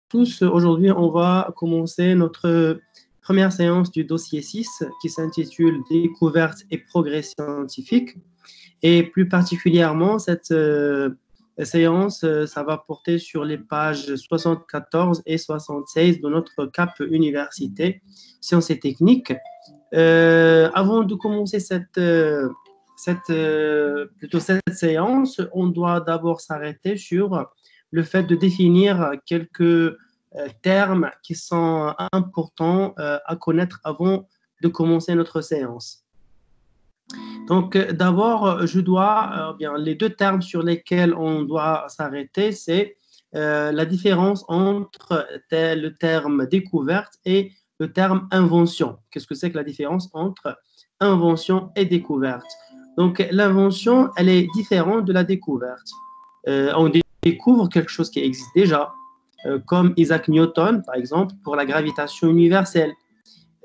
tous. Aujourd'hui, on va commencer notre première séance du dossier 6 qui s'intitule Découverte et progrès scientifiques. Et plus particulièrement, cette séance, ça va porter sur les pages 74 et 76 de notre CAP Université Sciences et Techniques. Avant de commencer plutôt cette séance, on doit d'abord s'arrêter sur le fait de définir quelques termes qui sont importants à connaître avant de commencer notre séance. Donc, d'abord, les deux termes sur lesquels on doit s'arrêter, c'est la différence entre le terme découverte et le terme invention. Qu'est-ce que c'est que la différence entre invention et découverte? Donc, l'invention, elle est différente de la découverte. On découvre quelque chose qui existe déjà, comme Isaac Newton, par exemple, pour la gravitation universelle.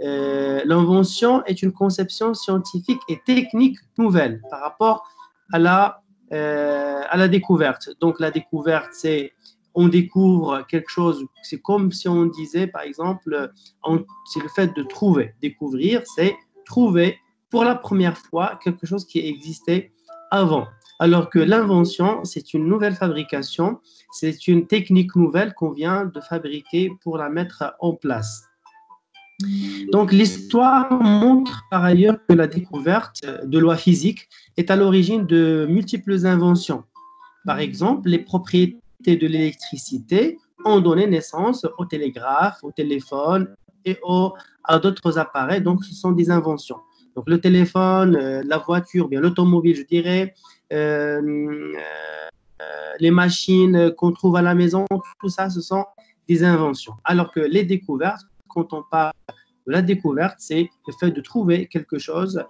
L'invention est une conception scientifique et technique nouvelle par rapport à la découverte. Donc, la découverte, c'est on découvre quelque chose, c'est comme si on disait, par exemple, c'est le fait de trouver. Découvrir, c'est trouver pour la première fois quelque chose qui existait avant. Alors que l'invention, c'est une nouvelle fabrication, c'est une technique nouvelle qu'on vient de fabriquer pour la mettre en place. Donc, l'histoire montre par ailleurs que la découverte de lois physiques est à l'origine de multiples inventions. Par exemple, les propriétés de l'électricité ont donné naissance au télégraphe, au téléphone et à d'autres appareils. Donc, ce sont des inventions. Donc, le téléphone, la voiture, bien l'automobile, je dirais, les machines qu'on trouve à la maison, tout ça, ce sont des inventions. Alors que les découvertes, quand on parle de la découverte, c'est le fait de trouver quelque chose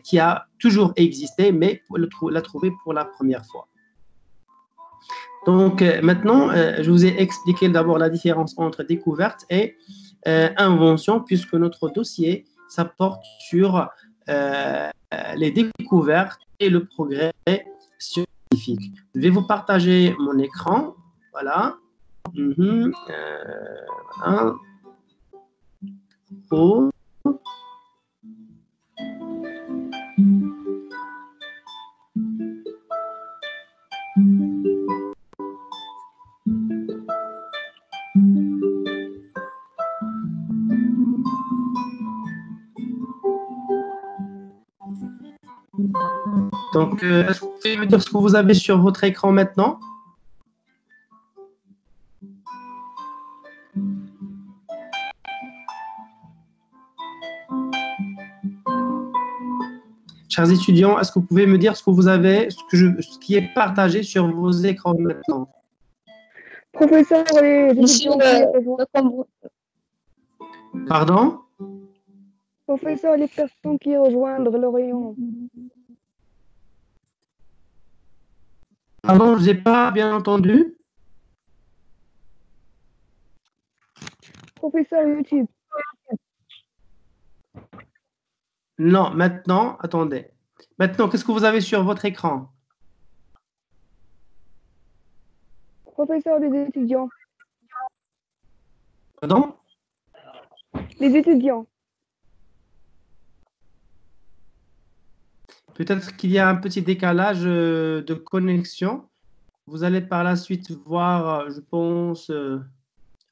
qui a toujours existé, mais pour la trouver pour la première fois. Donc maintenant, je vous ai expliqué d'abord la différence entre découverte et invention, puisque notre dossier, ça porte sur les découvertes et le progrès scientifique. Je vais vous partager mon écran. Voilà. Voilà. Oh. Donc, est-ce que vous pouvez me dire ce que vous avez sur votre écran maintenant? Chers étudiants, est-ce que vous pouvez me dire ce que vous avez, ce qui est partagé sur vos écrans maintenant? Professeur, les étudiants Pardon? Professeur, les personnes qui rejoindre le rayon. Pardon, je n'ai pas bien entendu. Professeur YouTube. Non, maintenant, attendez. Maintenant, qu'est-ce que vous avez sur votre écran? Professeur, les étudiants. Pardon? Les étudiants. Peut-être qu'il y a un petit décalage de connexion. Vous allez par la suite voir, je pense,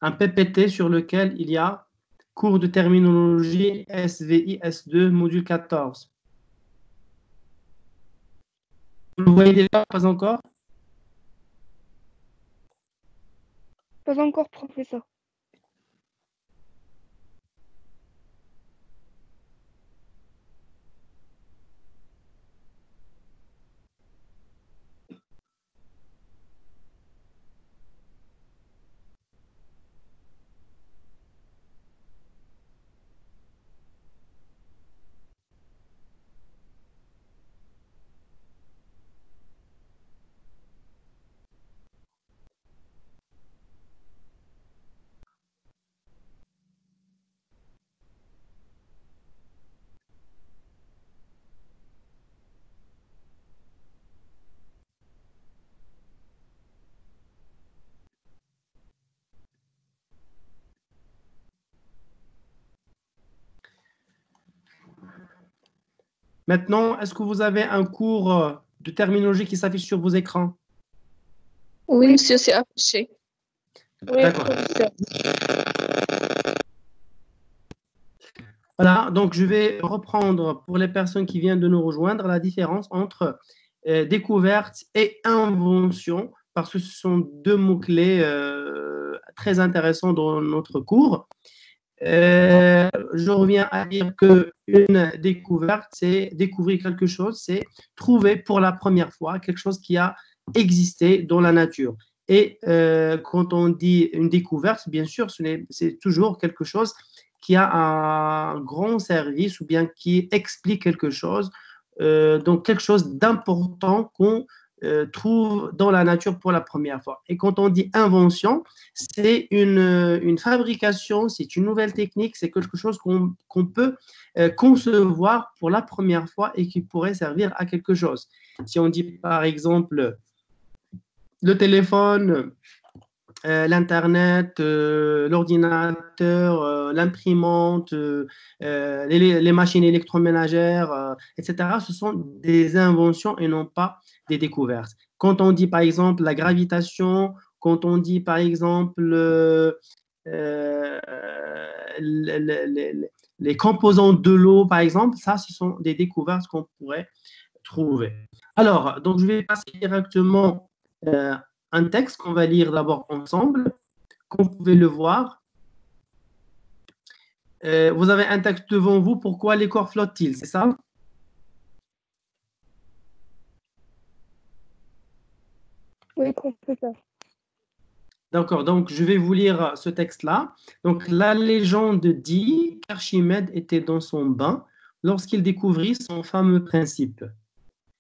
un PPT sur lequel il y a cours de terminologie SVI S2, module 14. Vous le voyez déjà, pas encore? Pas encore, professeur. Maintenant, est-ce que vous avez un cours de terminologie qui s'affiche sur vos écrans? Oui, monsieur, c'est affiché. Oui, D'accord. professeur. Voilà, donc je vais reprendre pour les personnes qui viennent de nous rejoindre la différence entre découverte et invention, parce que ce sont deux mots-clés très intéressants dans notre cours. Je reviens à dire qu'une découverte, c'est découvrir quelque chose, c'est trouver pour la première fois quelque chose qui a existé dans la nature. Et quand on dit une découverte, bien sûr, c'est toujours quelque chose qui a un grand service ou bien qui explique quelque chose, donc quelque chose d'important qu'on trouve dans la nature pour la première fois. Et quand on dit invention, c'est une fabrication, c'est une nouvelle technique, c'est quelque chose qu'on peut concevoir pour la première fois et qui pourrait servir à quelque chose. Si on dit par exemple le téléphone, l'Internet, l'ordinateur, l'imprimante, les machines électroménagères, etc. Ce sont des inventions et non pas des découvertes. Quand on dit par exemple la gravitation, quand on dit par exemple les composants de l'eau, par exemple, ça, ce sont des découvertes qu'on pourrait trouver. Alors, donc je vais passer directement un texte qu'on va lire d'abord ensemble. Comme vous pouvez le voir, vous avez un texte devant vous. Pourquoi les corps flottent-ils? C'est ça? Oui, professeur. D'accord, donc je vais vous lire ce texte-là. Donc, la légende dit qu'Archimède était dans son bain lorsqu'il découvrit son fameux principe.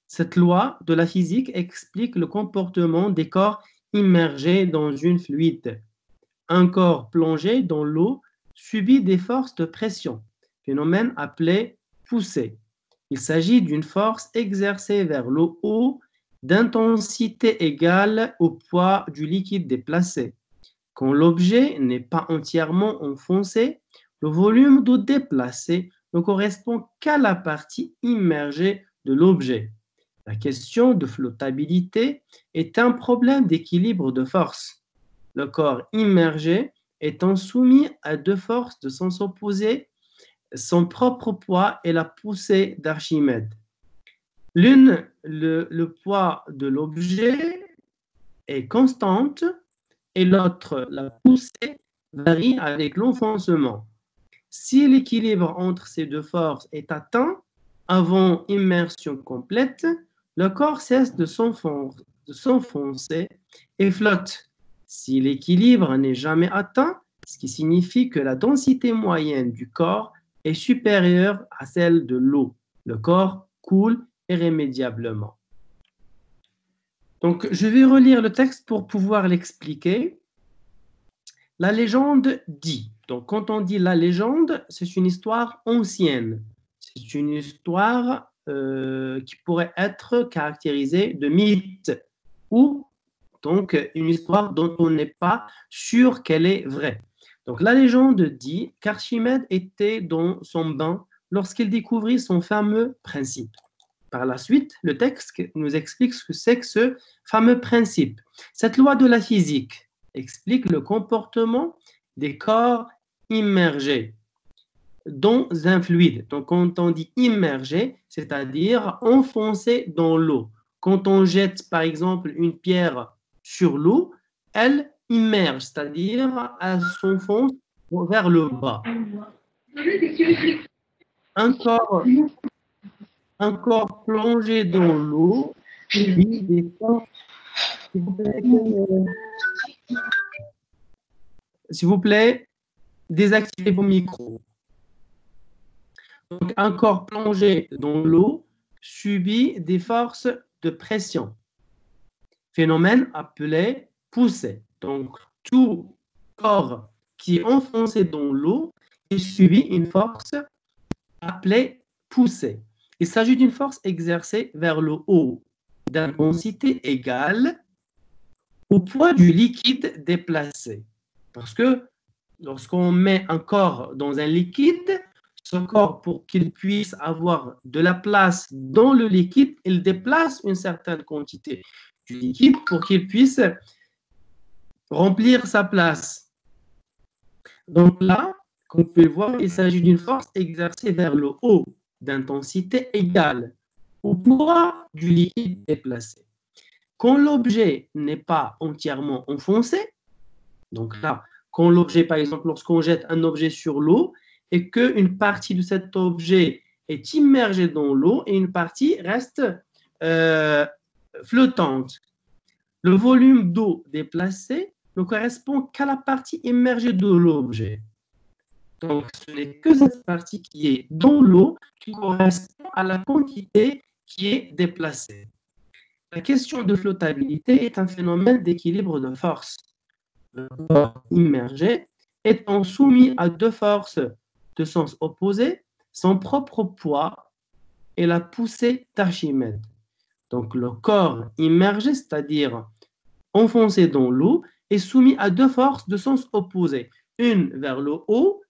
Cette loi de la physique explique le comportement des corps immergés dans une fluide. Un corps plongé dans l'eau subit des forces de pression, phénomène appelé poussée. Il s'agit d'une force exercée vers le haut d'intensité égale au poids du liquide déplacé. Quand l'objet n'est pas entièrement enfoncé, le volume d'eau déplacé ne correspond qu'à la partie immergée de l'objet. La question de flottabilité est un problème d'équilibre de force. Le corps immergé étant soumis à deux forces de sens opposés, son propre poids et la poussée d'Archimède. L'une, le poids de l'objet est constante et l'autre, la poussée, varie avec l'enfoncement. Si l'équilibre entre ces deux forces est atteint avant immersion complète, le corps cesse de s'enfoncer et flotte. Si l'équilibre n'est jamais atteint, ce qui signifie que la densité moyenne du corps est supérieure à celle de l'eau, le corps coule irrémédiablement. Donc, je vais relire le texte pour pouvoir l'expliquer. La légende dit. Donc, quand on dit la légende, c'est une histoire ancienne. C'est une histoire qui pourrait être caractérisée de mythe ou donc une histoire dont on n'est pas sûr qu'elle est vraie. Donc, la légende dit qu'Archimède était dans son bain lorsqu'il découvrit son fameux principe. Par la suite, le texte nous explique ce que c'est que ce fameux principe. Cette loi de la physique explique le comportement des corps immergés dans un fluide. Donc, quand on dit immergé, c'est-à-dire enfoncé dans l'eau. Quand on jette, par exemple, une pierre sur l'eau, elle immerge, c'est-à-dire elle s'enfonce vers le bas. Un corps plongé dans l'eau, subit des forces. S'il vous plaît, désactivez vos micros. Donc, un corps plongé dans l'eau subit des forces de pression, phénomène appelé poussée. Donc, tout corps qui est enfoncé dans l'eau subit une force appelée poussée. Il s'agit d'une force exercée vers le haut d'intensité égale au poids du liquide déplacé. Parce que lorsqu'on met un corps dans un liquide, Ce corps, pour qu'il puisse avoir de la place dans le liquide, il déplace une certaine quantité du liquide pour qu'il puisse remplir sa place. Donc là, comme vous pouvez le voir, il s'agit d'une force exercée vers le haut d'intensité égale au poids du liquide déplacé. Quand l'objet n'est pas entièrement enfoncé, donc là, quand l'objet, par exemple, lorsqu'on jette un objet sur l'eau et qu'une partie de cet objet est immergée dans l'eau et une partie reste flottante, le volume d'eau déplacé ne correspond qu'à la partie immergée de l'objet. Donc, ce n'est que cette partie qui est dans l'eau qui correspond à la quantité qui est déplacée. La question de flottabilité est un phénomène d'équilibre de force. Le corps immergé étant soumis à deux forces de sens opposés, son propre poids et la poussée d'Archimède. Donc, le corps immergé, c'est-à-dire enfoncé dans l'eau, est soumis à deux forces de sens opposés. Une vers le haut,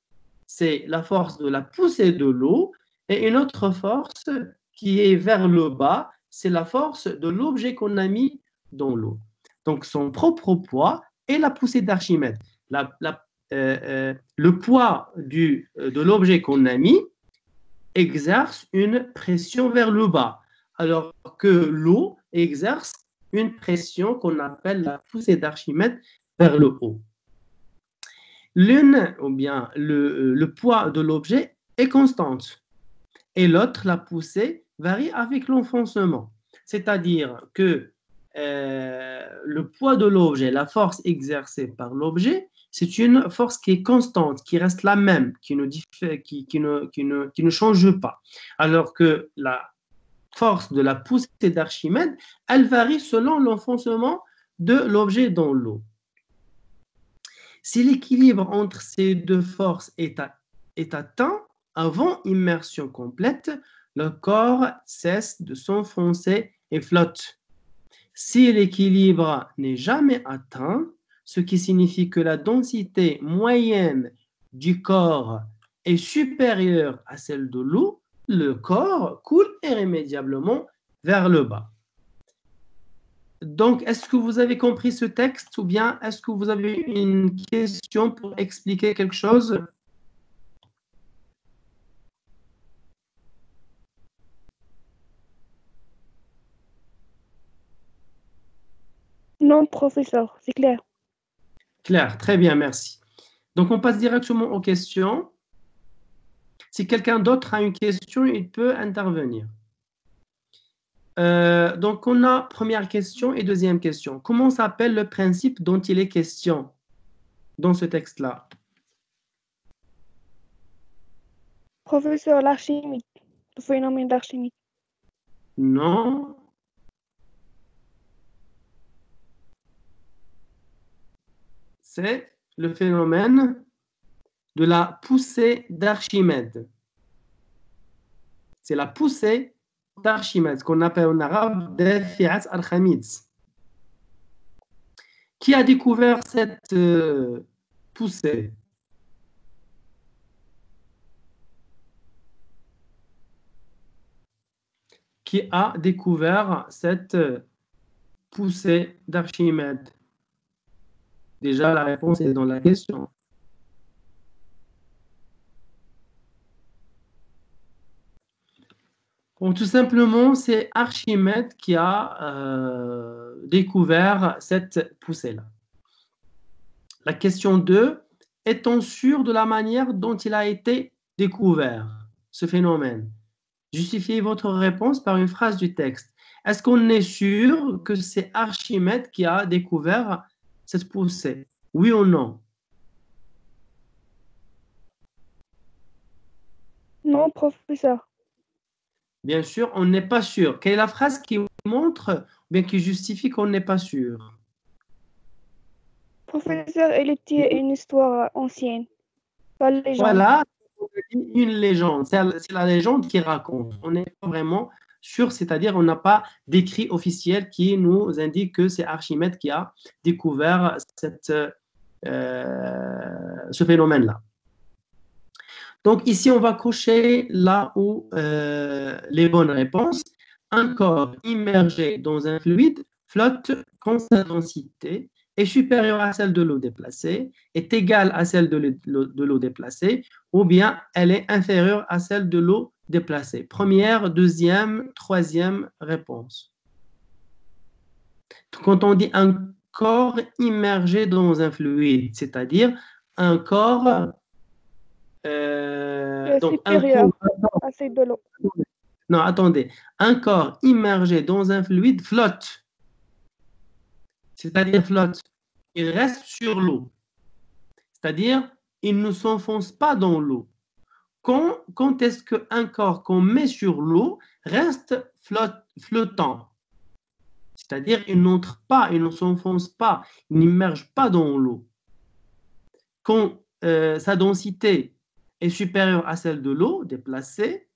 c'est la force de la poussée de l'eau, et une autre force qui est vers le bas, c'est la force de l'objet qu'on a mis dans l'eau. Donc, son propre poids et la poussée d'Archimède. Le poids de l'objet qu'on a mis exerce une pression vers le bas, alors que l'eau exerce une pression qu'on appelle la poussée d'Archimède vers le haut. L'une, ou bien le poids de l'objet est constante, et l'autre, la poussée, varie avec l'enfoncement. C'est-à-dire que le poids de l'objet, la force exercée par l'objet, c'est une force qui est constante, qui reste la même, qui ne change pas. Alors que la force de la poussée d'Archimède, elle varie selon l'enfoncement de l'objet dans l'eau. Si l'équilibre entre ces deux forces est atteint avant immersion complète, le corps cesse de s'enfoncer et flotte. Si l'équilibre n'est jamais atteint, ce qui signifie que la densité moyenne du corps est supérieure à celle de l'eau, le corps coule irrémédiablement vers le bas. Donc, est-ce que vous avez compris ce texte ou bien est-ce que vous avez une question pour expliquer quelque chose? Non, professeur, c'est clair. Claire, très bien, merci. Donc, on passe directement aux questions. Si quelqu'un d'autre a une question, il peut intervenir. Donc, on a première question et deuxième question. Comment s'appelle le principe dont il est question dans ce texte-là? Professeur, l'Archimède, le phénomène d'Archimède. Non. C'est le phénomène de la poussée d'Archimède. C'est la poussée d'Archimède, qu'on appelle en arabe Dafi'at al-Khamid. Qui a découvert cette poussée? Qui a découvert cette poussée d'Archimède? Déjà, la réponse est dans la question. Bon, tout simplement, c'est Archimède qui a découvert cette poussée-là. La question 2, est-on sûr de la manière dont il a été découvert, ce phénomène? Justifiez votre réponse par une phrase du texte. Est-ce qu'on est sûr que c'est Archimède qui a découvert cette poussée? Oui ou non? Non, professeur. Bien sûr, on n'est pas sûr. Quelle est la phrase qui montre, ou bien qui justifie qu'on n'est pas sûr? Professeur, elle était une histoire ancienne, pas légende. Voilà, une légende. C'est la légende qui raconte. On n'est pas vraiment sûr, c'est-à-dire on n'a pas d'écrit officiel qui nous indique que c'est Archimède qui a découvert ce phénomène-là. Donc, ici, on va cocher là où les bonnes réponses. Un corps immergé dans un fluide flotte quand sa densité est supérieure à celle de l'eau déplacée, est égale à celle de l'eau déplacée, ou bien elle est inférieure à celle de l'eau déplacée. Première, deuxième, troisième réponse. Quand on dit un corps immergé dans un fluide, c'est-à-dire un corps donc supérieur à celle de l'eau. non, attendez. Un corps immergé dans un fluide flotte. C'est-à-dire flotte. Il reste sur l'eau. C'est-à-dire, il ne s'enfonce pas dans l'eau. Quand est-ce qu'un corps qu'on met sur l'eau reste flottant? C'est-à-dire, il n'entre pas, il ne s'enfonce pas, il n'immerge pas dans l'eau. Quand sa densité est supérieure à celle de l'eau déplacée,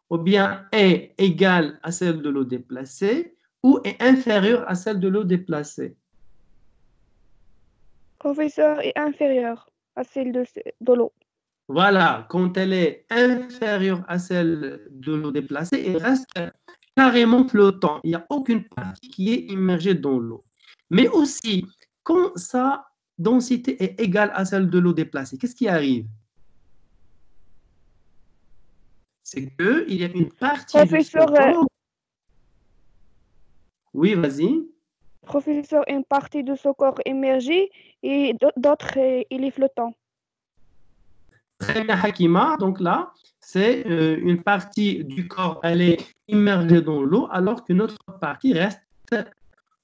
ou bien est égale à celle de l'eau déplacée, ou est inférieure à celle de l'eau déplacée. Professeur est inférieur à celle de l'eau. Voilà, quand elle est inférieure à celle de l'eau déplacée, elle reste carrément flottant. Il n'y a aucune partie qui est immergée dans l'eau. Mais aussi, quand sa densité est égale à celle de l'eau déplacée, qu'est-ce qui arrive? C'est qu'il y a une partie Professeur, de ce corps. Oui, vas-y. Professeur, une partie de ce corps émergé et d'autres, il est flottant. Très bien, Hakima. Donc là, c'est une partie du corps, elle est immergée dans l'eau, alors qu'une autre partie reste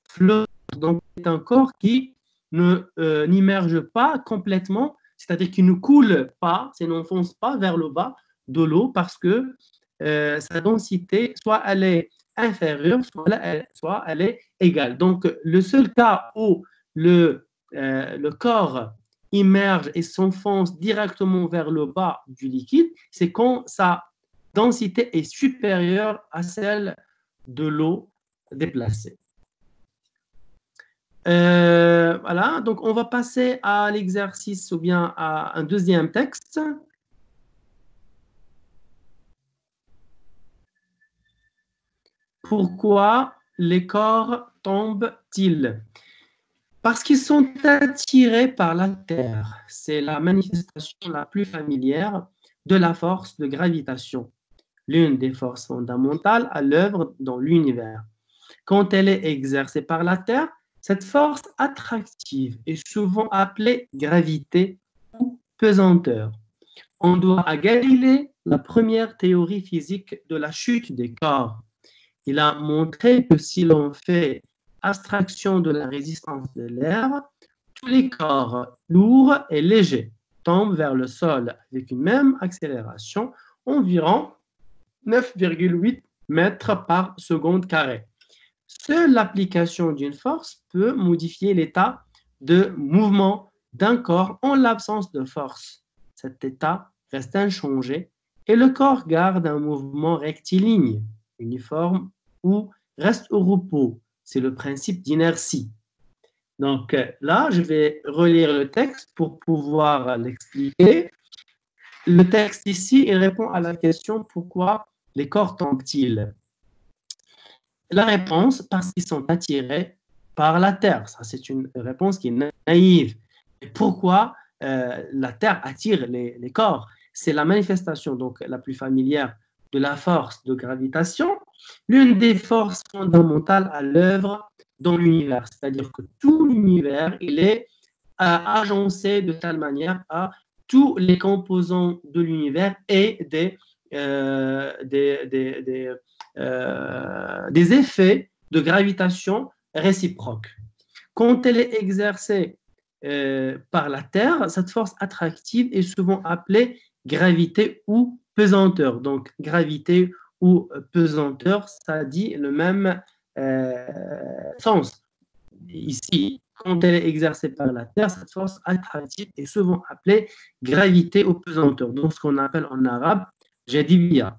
flottante. Donc, c'est un corps qui n'immerge pas complètement, c'est-à-dire qu'il ne coule pas, ça n'enfonce pas vers le bas de l'eau parce que sa densité, soit elle est inférieure, soit elle est égale. Donc, le seul cas où le corps immerge et s'enfonce directement vers le bas du liquide, c'est quand sa densité est supérieure à celle de l'eau déplacée. Voilà, donc on va passer à l'exercice ou bien à un deuxième texte. Pourquoi les corps tombent-ils? Parce qu'ils sont attirés par la Terre. C'est la manifestation la plus familière de la force de gravitation, l'une des forces fondamentales à l'œuvre dans l'univers. Quand elle est exercée par la Terre, cette force attractive est souvent appelée gravité ou pesanteur. On doit à Galilée la première théorie physique de la chute des corps. Il a montré que si l'on fait abstraction de la résistance de l'air, tous les corps lourds et légers tombent vers le sol avec une même accélération, environ 9,8 mètres par seconde carrée. Seule l'application d'une force peut modifier l'état de mouvement d'un corps en l'absence de force. Cet état reste inchangé et le corps garde un mouvement rectiligne, uniforme ou reste au repos. C'est le principe d'inertie. Donc là, je vais relire le texte pour pouvoir l'expliquer. Le texte ici, il répond à la question pourquoi les corps tombent-ils? La réponse, parce qu'ils sont attirés par la Terre. Ça, c'est une réponse qui est naïve. Et pourquoi la Terre attire les corps? C'est la manifestation donc la plus familière de la force de gravitation, l'une des forces fondamentales à l'œuvre dans l'univers. C'est-à-dire que tout l'univers, il est agencé de telle manière à tous les composants de l'univers et des effets de gravitation réciproque. Quand elle est exercée par la Terre, cette force attractive est souvent appelée gravité ou pesanteur. Donc, gravité ou pesanteur, ça dit le même sens. Ici, quand elle est exercée par la Terre, cette force attractive est souvent appelée gravité ou pesanteur, donc ce qu'on appelle en arabe jadibiyya.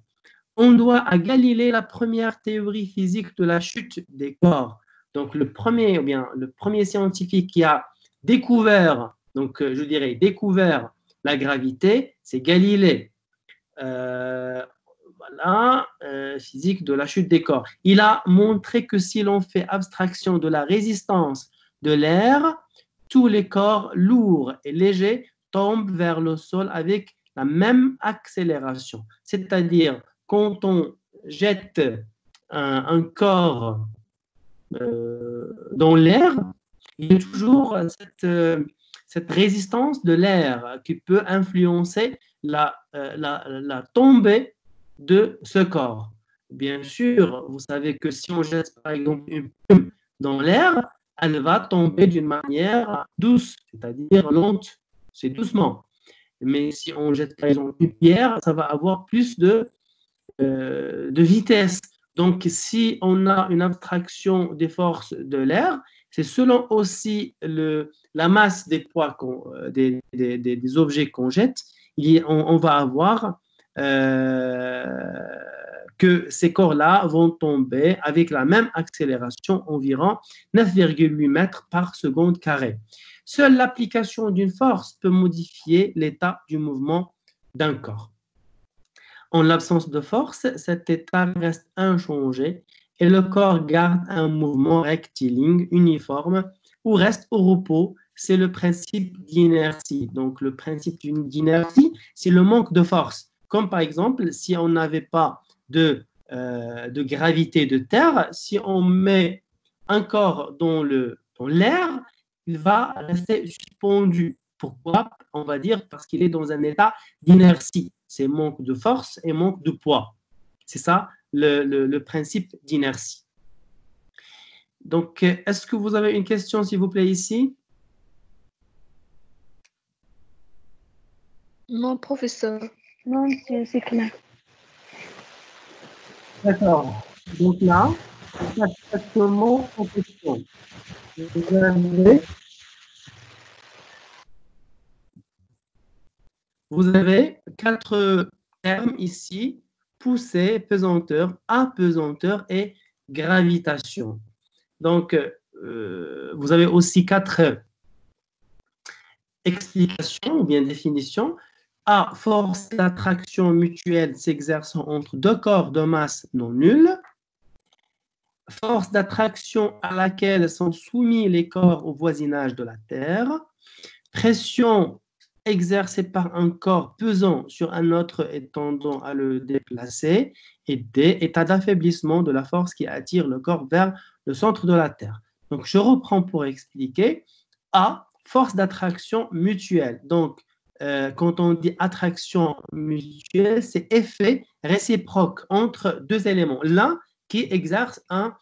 On doit à Galilée la première théorie physique de la chute des corps. Donc le premier scientifique qui a découvert, donc je dirais découvert la gravité, c'est Galilée. voilà, physique de la chute des corps. Il a montré que si l'on fait abstraction de la résistance de l'air, tous les corps lourds et légers tombent vers le sol avec la même accélération. C'est-à-dire, quand on jette un corps dans l'air, il y a toujours cette résistance de l'air qui peut influencer la tombée de ce corps. Bien sûr, vous savez que si on jette par exemple une plume dans l'air, elle va tomber d'une manière douce, c'est-à-dire lente, c'est doucement. Mais si on jette par exemple une pierre, ça va avoir plus de vitesse. Donc, si on a une abstraction des forces de l'air, c'est selon aussi la masse des poids, des objets qu'on jette, on va avoir que ces corps-là vont tomber avec la même accélération, environ 9,8 mètres par seconde carrée. Seule l'application d'une force peut modifier l'état du mouvement d'un corps. En l'absence de force, cet état reste inchangé et le corps garde un mouvement rectiligne, uniforme, ou reste au repos. C'est le principe d'inertie. Donc, le principe d'inertie, c'est le manque de force. Comme par exemple, si on n'avait pas de gravité de terre, si on met un corps dans l'air, il va rester suspendu. Pourquoi? On va dire parce qu'il est dans un état d'inertie. C'est manque de force et manque de poids. C'est ça le principe d'inertie. Donc, est-ce que vous avez une question, s'il vous plaît, ici? Non, professeur. Non, c'est clair. D'accord. Donc là, c'est exactement en question. Vous avez 4 termes ici, poussée, pesanteur, apesanteur et gravitation. Donc, vous avez aussi 4 explications ou bien définitions. A, force d'attraction mutuelle s'exerçant entre 2 corps de masse non nulle. Force d'attraction à laquelle sont soumis les corps au voisinage de la Terre. Pression exercée par un corps pesant sur un autre et tendant à le déplacer. Et D, état d'affaiblissement de la force qui attire le corps vers le centre de la Terre. Donc, je reprends pour expliquer. A, force d'attraction mutuelle. Donc, quand on dit attraction mutuelle, c'est effet réciproque entre 2 éléments. L'un qui exerce un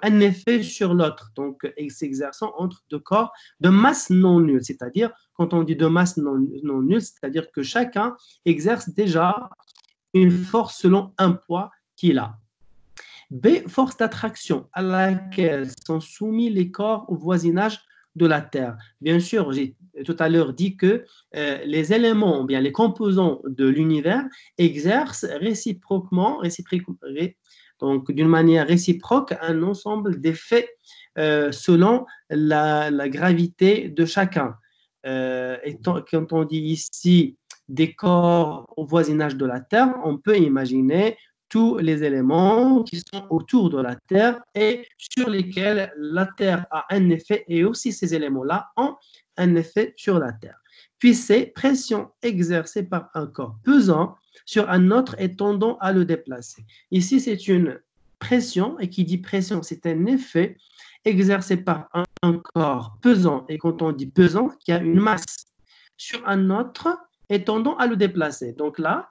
effet sur l'autre, donc s'exerçant entre 2 corps de masse non nulle. C'est-à-dire, quand on dit de masse non nulle, c'est-à-dire que chacun exerce déjà une force selon un poids qu'il a. B, force d'attraction à laquelle sont soumis les corps au voisinage de la Terre. Bien sûr, j'ai tout à l'heure dit que les éléments, bien les composants de l'univers exercent réciproquement, donc d'une manière réciproque, un ensemble d'effets selon la gravité de chacun. Quand on dit ici des corps au voisinage de la Terre, on peut imaginer tous les éléments qui sont autour de la Terre et sur lesquels la Terre a un effet, et aussi ces éléments-là ont un effet sur la Terre. Puis c'est pression exercée par un corps pesant sur un autre et tendant à le déplacer. Ici, c'est une pression, et qui dit pression, c'est un effet exercé par un corps pesant, et quand on dit pesant, qui a une masse sur un autre et tendant à le déplacer. Donc là,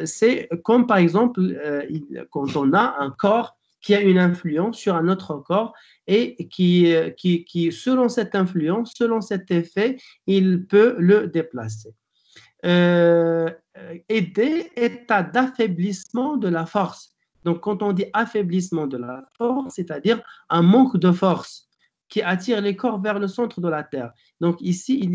c'est comme par exemple quand on a un corps qui a une influence sur un autre corps et qui selon cette influence, selon cet effet, il peut le déplacer. Et des états d'affaiblissement de la force. Donc, quand on dit affaiblissement de la force, c'est-à-dire un manque de force qui attire les corps vers le centre de la Terre. Donc, ici,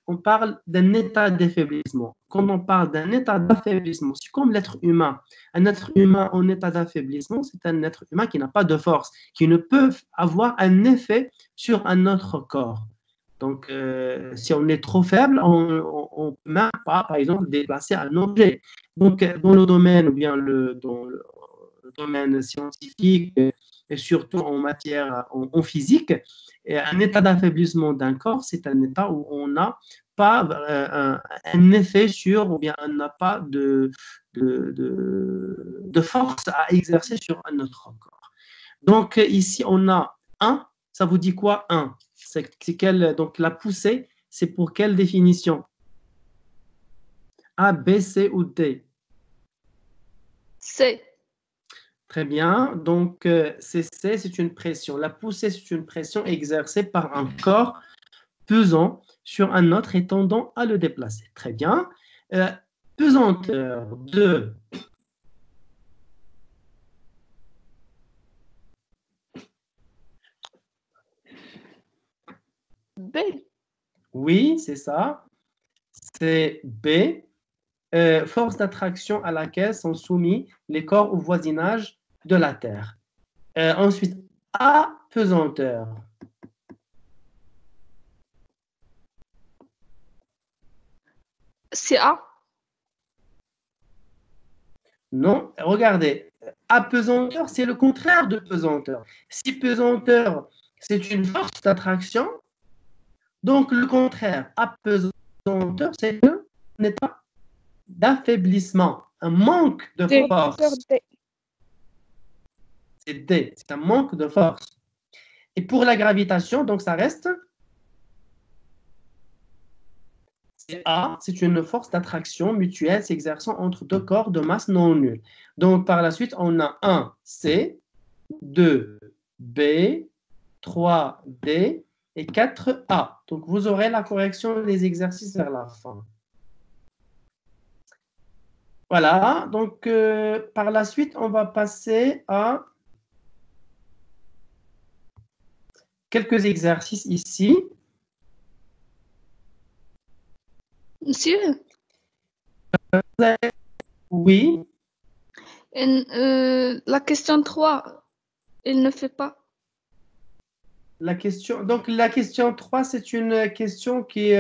on parle d'un état d'affaiblissement. Quand on parle d'un état d'affaiblissement, c'est comme l'être humain. Un être humain en état d'affaiblissement, c'est un être humain qui n'a pas de force, qui ne peut avoir un effet sur un autre corps. Donc, si on est trop faible, on peut même pas, par exemple, déplacer un objet. Donc, dans le domaine, ou bien dans le domaine scientifique, et surtout en matière, en physique, et un état d'affaiblissement d'un corps, c'est un état où on n'a pas un effet sur, ou bien on n'a pas de force à exercer sur un autre corps. Donc, ici, on a un. Ça vous dit quoi, un? Donc, la poussée, c'est pour quelle définition? A, B, C ou D? C. Très bien. Donc, C, c'est une pression. La poussée, c'est une pression exercée par un corps pesant sur un autre et tendant à le déplacer. Très bien. Euh, Pesanteur de... B. Oui, c'est ça. C'est B. Force d'attraction à laquelle sont soumis les corps au voisinage de la Terre. Ensuite, A, pesanteur. C'est A. Non, regardez, apesanteur, c'est le contraire de pesanteur. Si pesanteur, c'est une force d'attraction, donc le contraire, apesanteur, c'est un état d'affaiblissement, un manque de D. Professeur force. D. C'est D, c'est un manque de force. Et pour la gravitation, donc ça reste A, c'est une force d'attraction mutuelle s'exerçant entre deux corps de masse non nulle. Donc par la suite, on a 1 C, 2 B, 3 D et 4 A. Donc vous aurez la correction des exercices vers la fin. Voilà, donc par la suite, on va passer à quelques exercices ici. Monsieur, Oui, la question 3, il ne fait pas. donc la question 3, c'est une question qui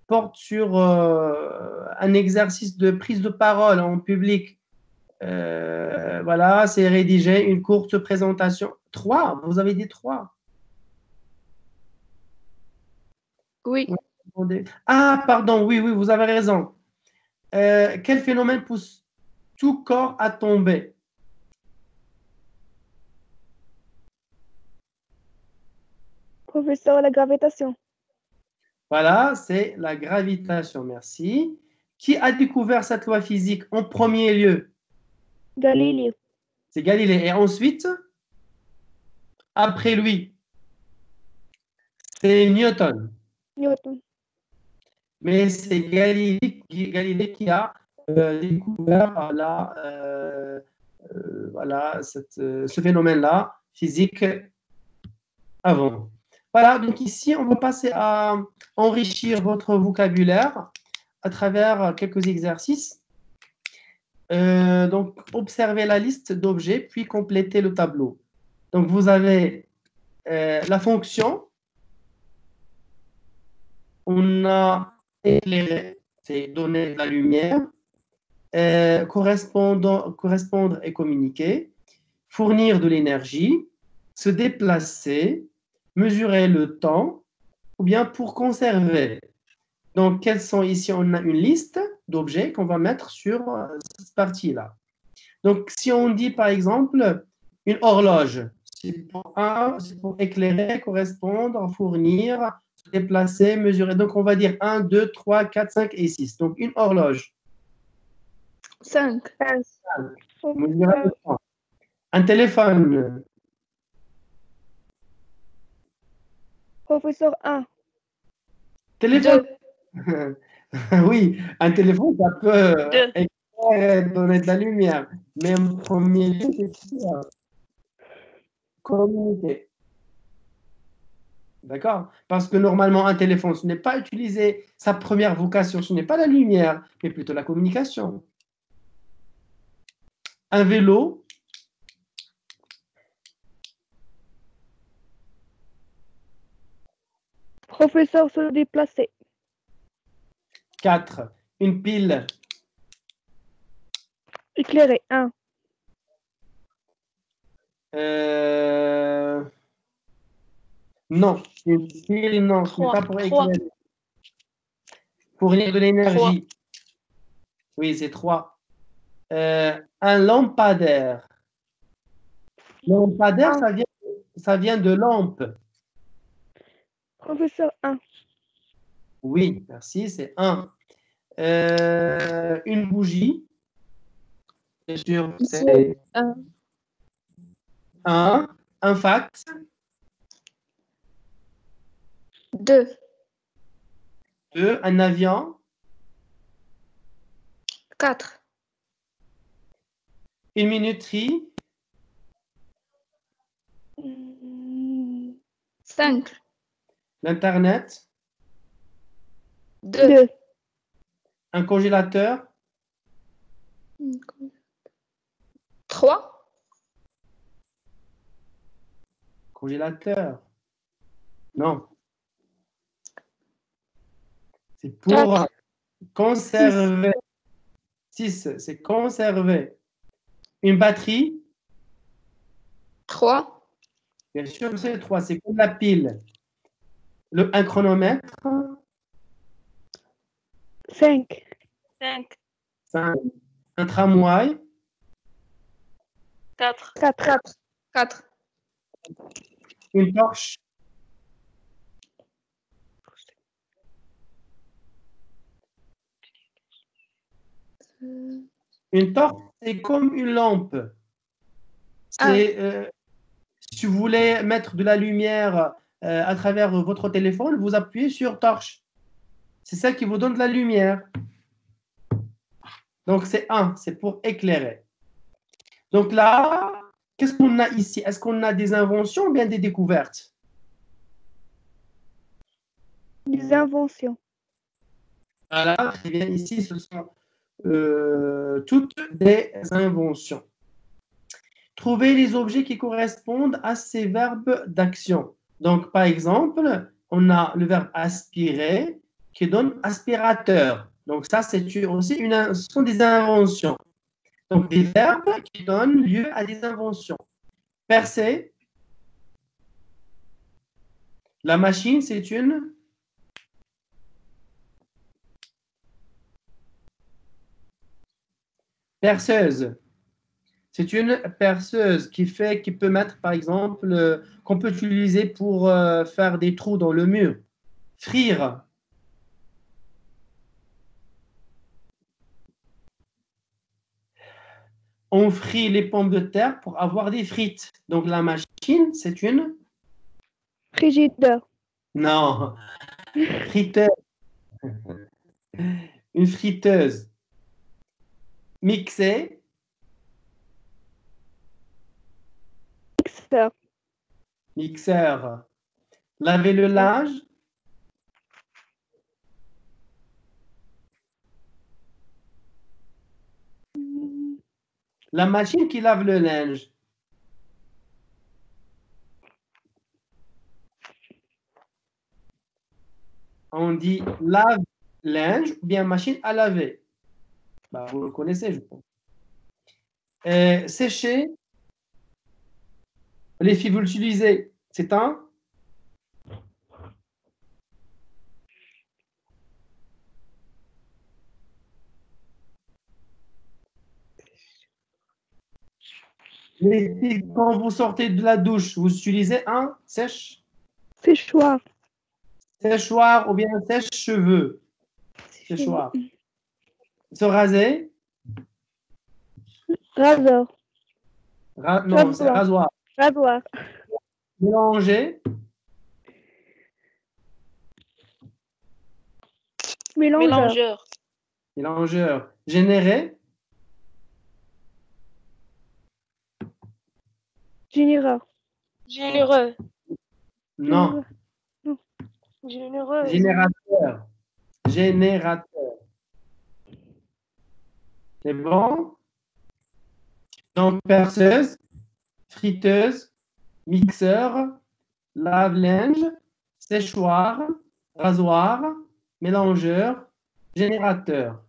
porte sur un exercice de prise de parole en public. Voilà, c'est rédiger une courte présentation. 3, vous avez dit 3. Oui. Ah, pardon, oui, oui, vous avez raison. Quel phénomène pousse tout corps à tomber? Professeur, la gravitation. Voilà, c'est la gravitation, merci. Qui a découvert cette loi physique en premier lieu? Galilée. C'est Galilée. Et ensuite, après lui, c'est Newton. Newton. Mais c'est Galilée qui a découvert voilà, ce phénomène-là, physique, avant. Voilà, donc ici, on va passer à enrichir votre vocabulaire à travers quelques exercices. Donc, observez la liste d'objets, puis complétez le tableau. Donc, vous avez la fonction. On a éclairé, c'est donner de la lumière. Correspondre et communiquer, fournir de l'énergie, se déplacer, mesurer le temps, ou bien pour conserver. Donc, quels sont ici? On a une liste d'objets qu'on va mettre sur cette partie-là. Donc, si on dit par exemple une horloge, c'est pour éclairer, correspondre, fournir, se déplacer, mesurer. Donc, on va dire 1, 2, 3, 4, 5 et 6. Donc, une horloge. 5. 5. Mesurer le temps. Un téléphone. Professeur 1. Téléphone. 2. Oui, un téléphone, ça peut 2. éclairer, donner de la lumière. Mais en premier lieu, c'est communiquer. D'accord? Parce que normalement, un téléphone, ce n'est pas utiliser sa première vocation, ce n'est pas la lumière, mais plutôt la communication. Un vélo. Professeur se déplacer. 4. Une pile. Éclairer. 1. Non. Une pile, non. Ce n'est Trois. pas pour Trois. éclairer. Fournir de l'énergie. Oui, c'est 3. Un lampadaire. Lampadaire, Un. ça vient de lampe. Professeur 1. Oui, merci, c'est 1. Une bougie. Bien sûr, c'est 1. Un fax. 2. 2. Un avion. 4. Une minuterie. 5. L'Internet. 2. 2. Un congélateur. 3. Congélateur. Non. C'est pour Quatre. conserver. 6. C'est conserver. Une batterie. 3. Bien sûr, c'est 3. C'est comme la pile. Un chronomètre. 5. 5. 5. Un tramway. 4. 4. 4. Une torche. Une torche, c'est comme une lampe. C'est, si vous voulez mettre de la lumière à travers votre téléphone, vous appuyez sur torche. C'est ça qui vous donne de la lumière. Donc, c'est 1, c'est pour éclairer. Donc là, qu'est-ce qu'on a ici? Est-ce qu'on a des inventions ou bien des découvertes? Des inventions. Voilà, très bien. Ici, ce sont toutes des inventions. Trouver les objets qui correspondent à ces verbes d'action. Donc, par exemple, on a le verbe aspirer qui donne aspirateur. Donc, ça, c'est aussi ce sont des inventions. Donc, des verbes qui donnent lieu à des inventions. Percer. La machine, c'est une perceuse. C'est une perceuse qui peut mettre, par exemple, qu'on peut utiliser pour faire des trous dans le mur. Frire. On frit les pommes de terre pour avoir des frites. Donc la machine, c'est une... Frigidaire. Non, friteur. Une friteuse. Mixer. Mixeur. Mixeur. Laver le linge. La machine qui lave le linge. On dit lave-linge ou bien machine à laver. Bah, vous le connaissez, je pense. Sécher. Les filles, vous l'utilisez. C'est un Les filles, quand vous sortez de la douche, vous utilisez un Séchoir. séchoir ou bien un sèche-cheveux. Séchoir. Se raser. Rasoir. Non, c'est rasoir. Rasoir. Mélanger. Mélangeur. Mélangeur. Générer. Généreur. Généreux. Non. Généreux. Générateur. Générateur. C'est bon? Donc, perceuse, friteuse, mixeur, lave-linge, séchoir, rasoir, mélangeur, générateur.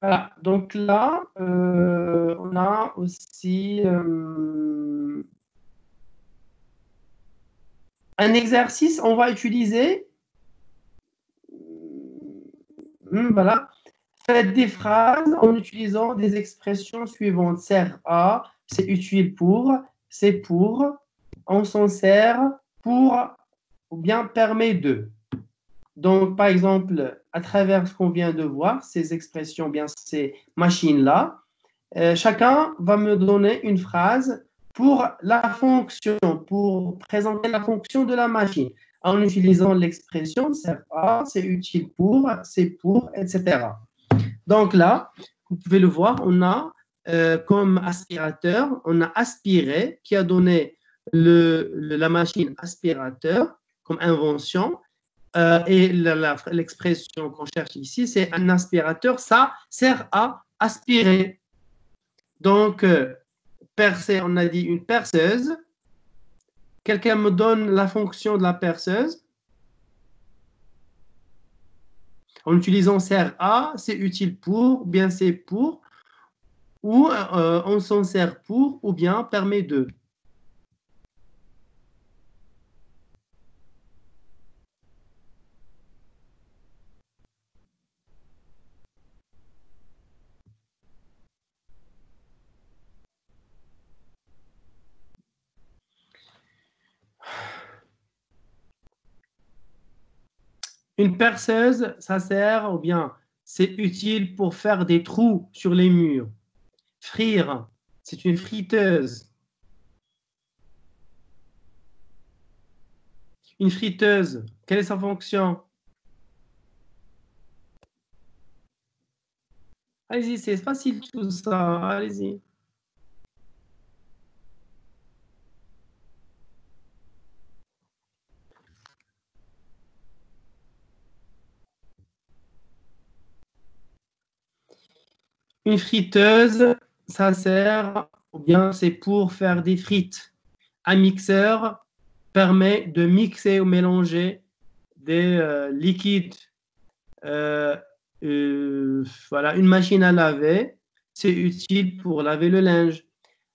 Voilà, donc là, on a aussi un exercice, on va utiliser, voilà, faites des phrases en utilisant des expressions suivantes. Sert à, c'est utile pour, c'est pour, on s'en sert pour, ou bien permet de. Donc, par exemple, à travers ce qu'on vient de voir, ces expressions, bien ces machines-là, chacun va me donner une phrase pour la fonction, pour présenter la fonction de la machine, en utilisant l'expression sert à, c'est utile pour, c'est pour, etc. Donc là, vous pouvez le voir, on a comme aspirateur, on a aspiré qui a donné la machine aspirateur comme invention. Et l'expression qu'on cherche ici, c'est un aspirateur, ça sert à aspirer. Donc, percer, on a dit une perceuse. Quelqu'un me donne la fonction de la perceuse. En utilisant sert à, c'est utile pour, bien c'est pour, ou on s'en sert pour, ou bien permet de. Une perceuse, ça sert, ou bien c'est utile pour faire des trous sur les murs. Frire, c'est une friteuse. Une friteuse, quelle est sa fonction? Allez-y, c'est facile tout ça, allez-y. Une friteuse, ça sert, ou bien c'est pour faire des frites. Un mixeur permet de mixer ou mélanger des liquides. Voilà, une machine à laver, c'est utile pour laver le linge.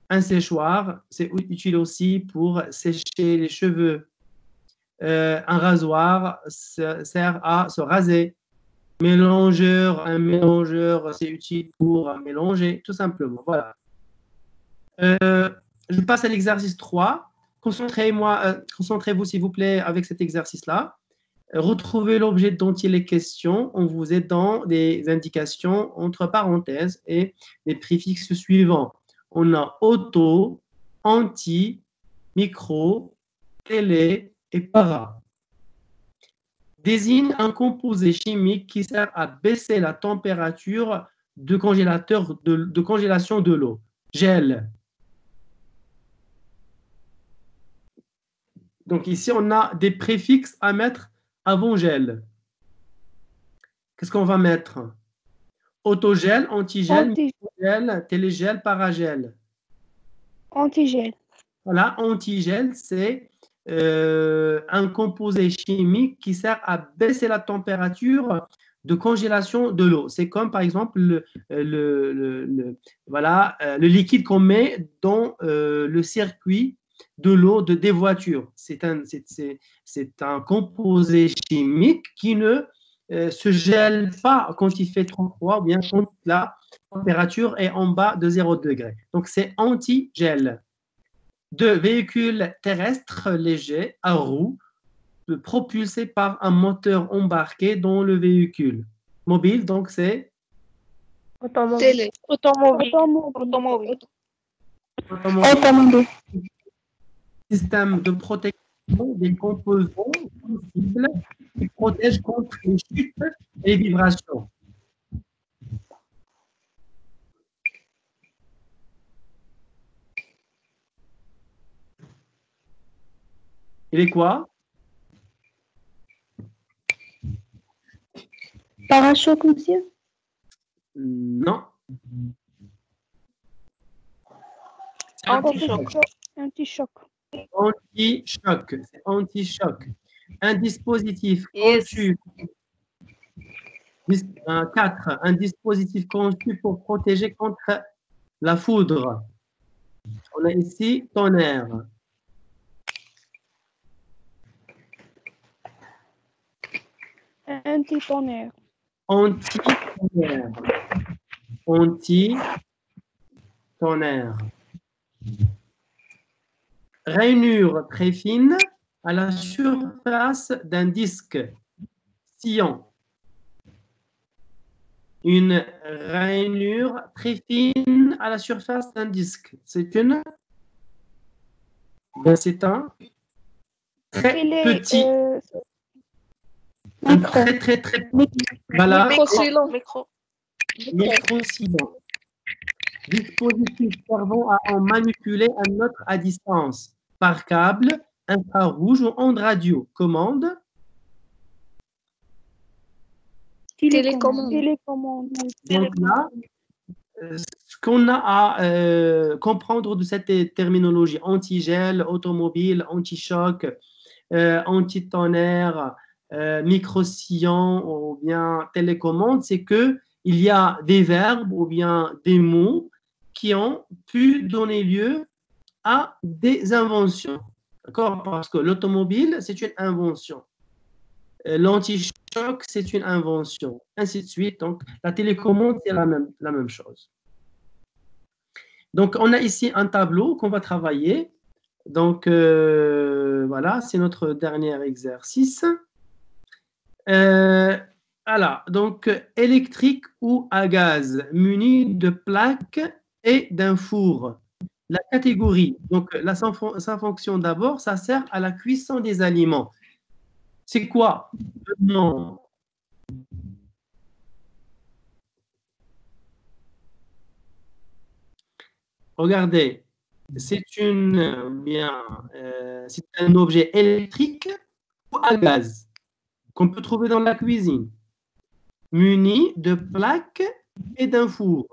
Un séchoir, c'est utile aussi pour sécher les cheveux. Un rasoir sert à se raser. Un mélangeur, c'est utile pour mélanger, tout simplement. Voilà. Je passe à l'exercice 3. Concentrez-vous, s'il vous plaît, avec cet exercice-là. Retrouvez l'objet dont il est question en vous aidant des indications entre parenthèses et les préfixes suivants. On a auto, anti, micro, télé et para. Désigne un composé chimique qui sert à baisser la température de congélation de l'eau. Gel. Donc ici, on a des préfixes à mettre avant gel. Qu'est-ce qu'on va mettre? Autogel, antigel, microgel, télégel, paragel. Antigel. Voilà, antigel, c'est un composé chimique qui sert à baisser la température de congélation de l'eau. C'est comme, par exemple, le liquide qu'on met dans le circuit de l'eau des voitures. C'est un composé chimique qui ne se gèle pas quand il fait trop froid ou bien quand la température est en bas de 0 degré. Donc, c'est anti-gel. De véhicules terrestres légers à roues propulsés par un moteur embarqué dans le véhicule. Mobile, donc c'est Télé. Automobile. Automobile. automobile. Système de protection des composants sensibles qui protège contre les chutes et les vibrations. Il est quoi? Parachoc, monsieur? Non. Anti-choc. Anti-choc. Anti-choc. C'est anti-choc. Un dispositif Yes. conçu. 4. Un dispositif conçu pour protéger contre la foudre. On a ici tonnerre. Anti-tonnerre. Anti-tonnerre. Anti-tonnerre. Rainure très fine à la surface d'un disque sciant. Une rainure très fine à la surface d'un disque. C'est une... Ben, c'est un très petit. Un très petit. Voilà. Micro-sillon. Dispositif servant à en manipuler un autre à distance par câble, infrarouge ou onde radio. Commande. Télécommande. Donc là, ce qu'on a à comprendre de cette terminologie, antigel, automobile, anti-choc, anti-tonnerre, micro-sillon ou bien télécommande, c'est qu'il y a des verbes ou bien des mots qui ont pu donner lieu à des inventions. D'accord? Parce que l'automobile, c'est une invention. L'anti-choc, c'est une invention. Ainsi de suite. Donc, la télécommande, c'est la même chose. Donc, on a ici un tableau qu'on va travailler. Donc, voilà, c'est notre dernier exercice. Voilà, donc, électrique ou à gaz, muni de plaques et d'un four. La catégorie, donc, sa fonction d'abord, ça sert à la cuisson des aliments. C'est quoi? Non. Regardez, c'est un objet électrique ou à gaz qu'on peut trouver dans la cuisine, muni de plaques et d'un four.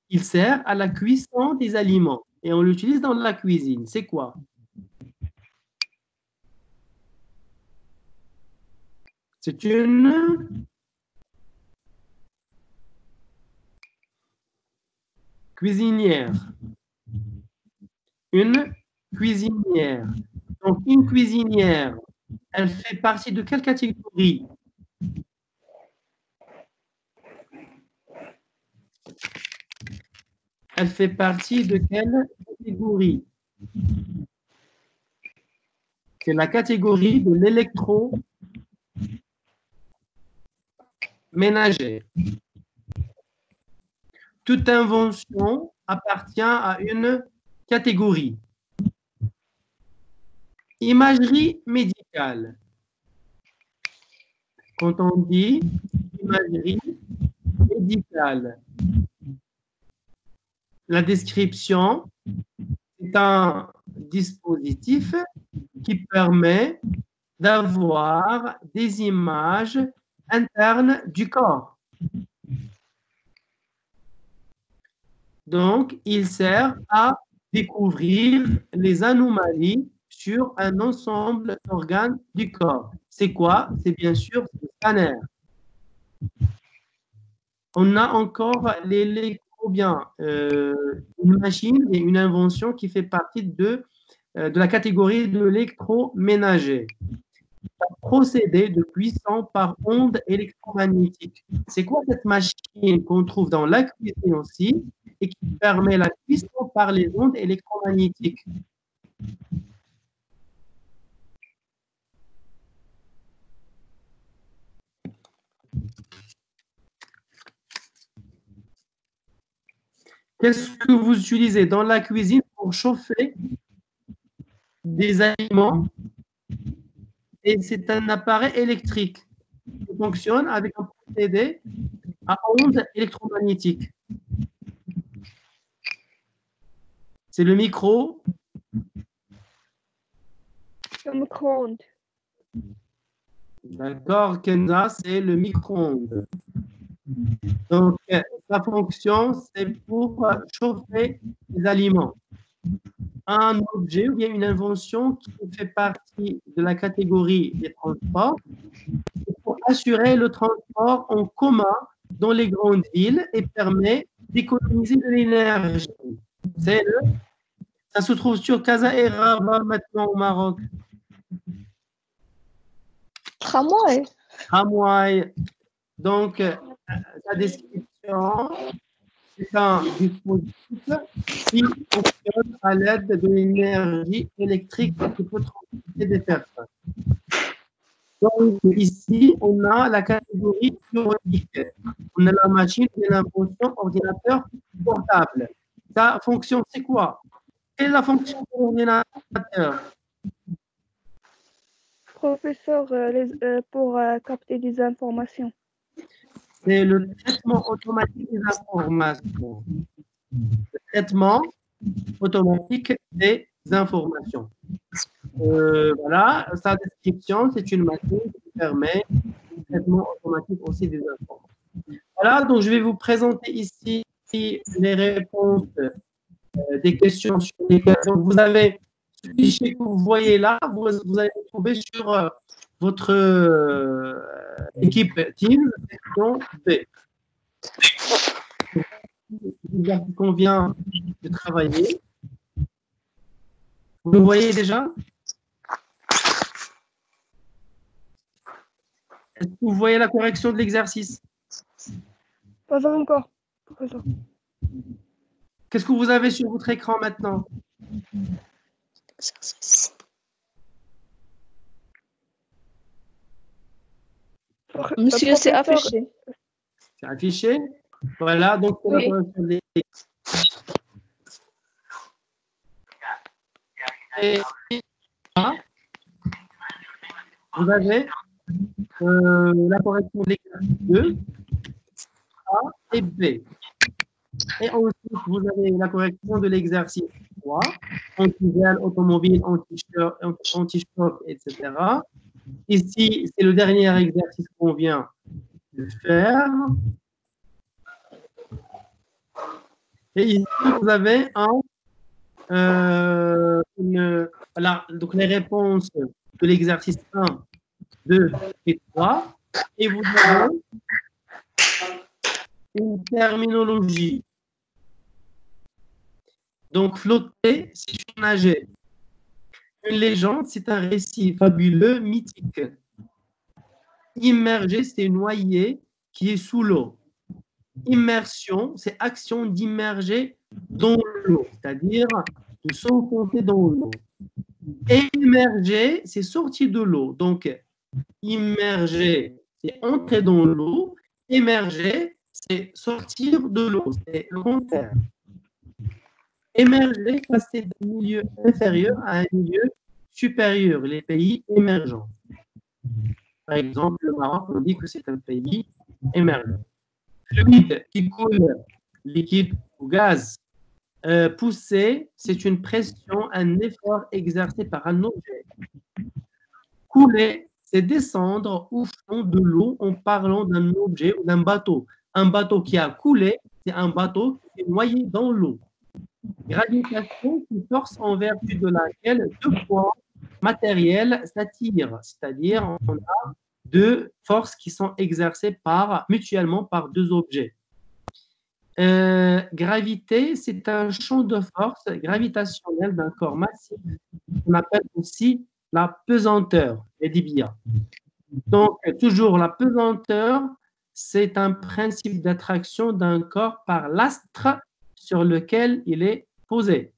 Il sert à la cuisson des aliments et on l'utilise dans la cuisine. C'est quoi? C'est une cuisinière. Une cuisinière. Donc, une cuisinière, elle fait partie de quelle catégorie? Elle fait partie de quelle catégorie? C'est la catégorie de l'électroménager. Toute invention appartient à une catégorie. Imagerie médicale. Quand on dit imagerie médicale, la description, c'est un dispositif qui permet d'avoir des images internes du corps. Donc, il sert à découvrir les anomalies sur un ensemble d'organes du corps. C'est quoi? C'est bien sûr le scanner. On a encore une machine et une invention qui fait partie de la catégorie de l'électroménager. Un procédé de cuisson par ondes électromagnétiques. C'est quoi cette machine qu'on trouve dans la cuisine aussi et qui permet la cuisson par les ondes électromagnétiques? Qu'est-ce que vous utilisez dans la cuisine pour chauffer des aliments? Et c'est un appareil électrique qui fonctionne avec un procédé à ondes électromagnétiques. C'est le micro. Le micro-ondes. D'accord, Kenza, c'est le micro-ondes. Donc, sa fonction, c'est pour chauffer les aliments. un objet ou bien une invention qui fait partie de la catégorie des transports pour assurer le transport en commun dans les grandes villes et permet d'économiser de l'énergie. Ça se trouve sur Casa et Rabat maintenant au Maroc. Tramway. Tramway. Donc, la description, c'est un dispositif qui fonctionne à l'aide de l'énergie électrique qui peut transporter des personnes. Donc, ici, on a la catégorie bureautique. On a la machine et l'invention ordinateur portable. Sa fonction, c'est quoi? Quelle est la fonction de l'ordinateur? Professeur, pour capter des informations. C'est le traitement automatique des informations. Le traitement automatique des informations. Voilà, sa description, c'est une machine qui permet le traitement automatique aussi des informations. Voilà, donc je vais vous présenter ici les réponses des questions sur lesquelles vous avez ce fichier que vous voyez là, vous allez le trouver sur votre équipe Teams, section B. Il convient de travailler. Vous le voyez déjà? Est-ce que vous voyez la correction de l'exercice? Pas encore. Qu'est-ce que vous avez sur votre écran maintenant? Monsieur, c'est affiché. C'est affiché. Voilà, donc c'est la correction de l'exercice. Et vous avez la correction de l'exercice 2, A et B. Et ensuite, vous avez la correction de l'exercice 3, anti-gel, automobile, anti-choc, etc. Ici, c'est le dernier exercice qu'on vient de faire. Et ici, vous avez voilà, donc les réponses de l'exercice 1, 2 et 3. Et vous avez une terminologie. Donc, flotter, c'est nager. Une légende, c'est un récit fabuleux, mythique. Immerger, c'est noyer qui est sous l'eau. Immersion, c'est action d'immerger dans l'eau, c'est-à-dire de s'enfoncer dans l'eau. Émerger, c'est sortir de l'eau. Donc, immerger, c'est entrer dans l'eau. Émerger, c'est sortir de l'eau. C'est le contraire. Émerger, passer d'un milieu inférieur à un milieu supérieur, les pays émergents. Par exemple, le Maroc, on dit que c'est un pays émergent. Fluide qui coule, liquide ou gaz. Pousser, c'est une pression, un effort exercé par un objet. Couler, c'est descendre au fond de l'eau en parlant d'un objet ou d'un bateau. Un bateau qui a coulé, c'est un bateau qui est noyé dans l'eau. Gravitation, c'est une force en vertu de laquelle deux points matériels s'attirent, c'est-à-dire on a deux forces qui sont exercées mutuellement par deux objets. Gravité, c'est un champ de force gravitationnelle d'un corps massif qu'on appelle aussi la pesanteur, les Dibia. Donc, toujours la pesanteur, c'est un principe d'attraction d'un corps par l'astre sur lequel il est posé.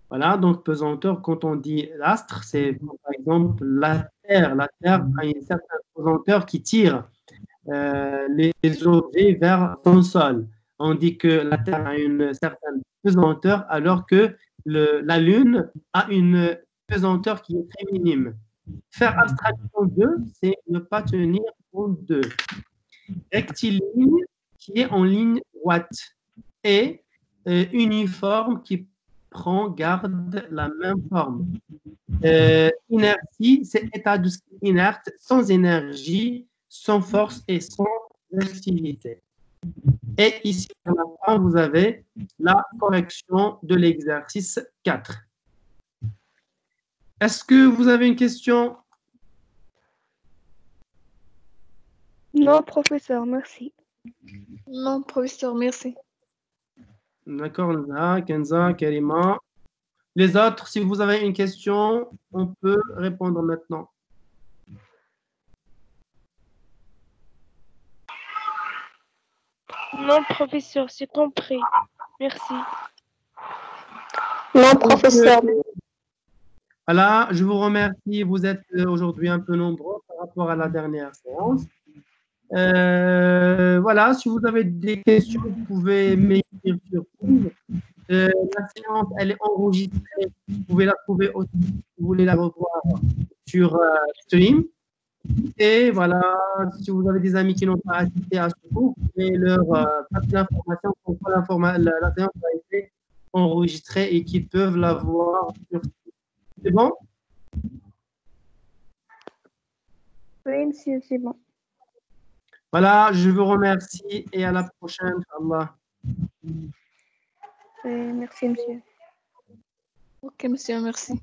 Voilà, donc pesanteur, quand on dit l'astre, c'est par exemple la Terre. La Terre a une certaine pesanteur qui tire les objets vers son sol. On dit que la Terre a une certaine pesanteur alors que la Lune a une pesanteur qui est très minime. Faire abstraction d'eux, c'est ne pas tenir compte d'eux. Rectiligne qui est en ligne droite et uniforme qui garde la même forme. Inertie, c'est état de inerte, sans énergie, sans force et sans activité. Et ici, à la fin, vous avez la correction de l'exercice 4. Est-ce que vous avez une question? Non, professeur, merci. Non, professeur, merci. D'accord, Nza, Kenza, Karima. Les autres, si vous avez une question, on peut répondre maintenant. Non, professeur, c'est compris. Merci. Non, professeur. Voilà, je vous remercie. Vous êtes aujourd'hui un peu nombreux par rapport à la dernière séance. Voilà, si vous avez des questions, vous pouvez m'écrire sur Teams. La séance, elle est enregistrée. Vous pouvez la trouver aussi si vous voulez la revoir sur Stream. Et voilà, si vous avez des amis qui n'ont pas assisté à ce cours, vous pouvez leur passer l'information pour que la séance a été enregistrée et qu'ils peuvent la voir sur Stream. C'est bon? Oui, monsieur, c'est bon. Voilà, je vous remercie et à la prochaine, Inch'Allah. Merci, monsieur. Ok, monsieur, merci.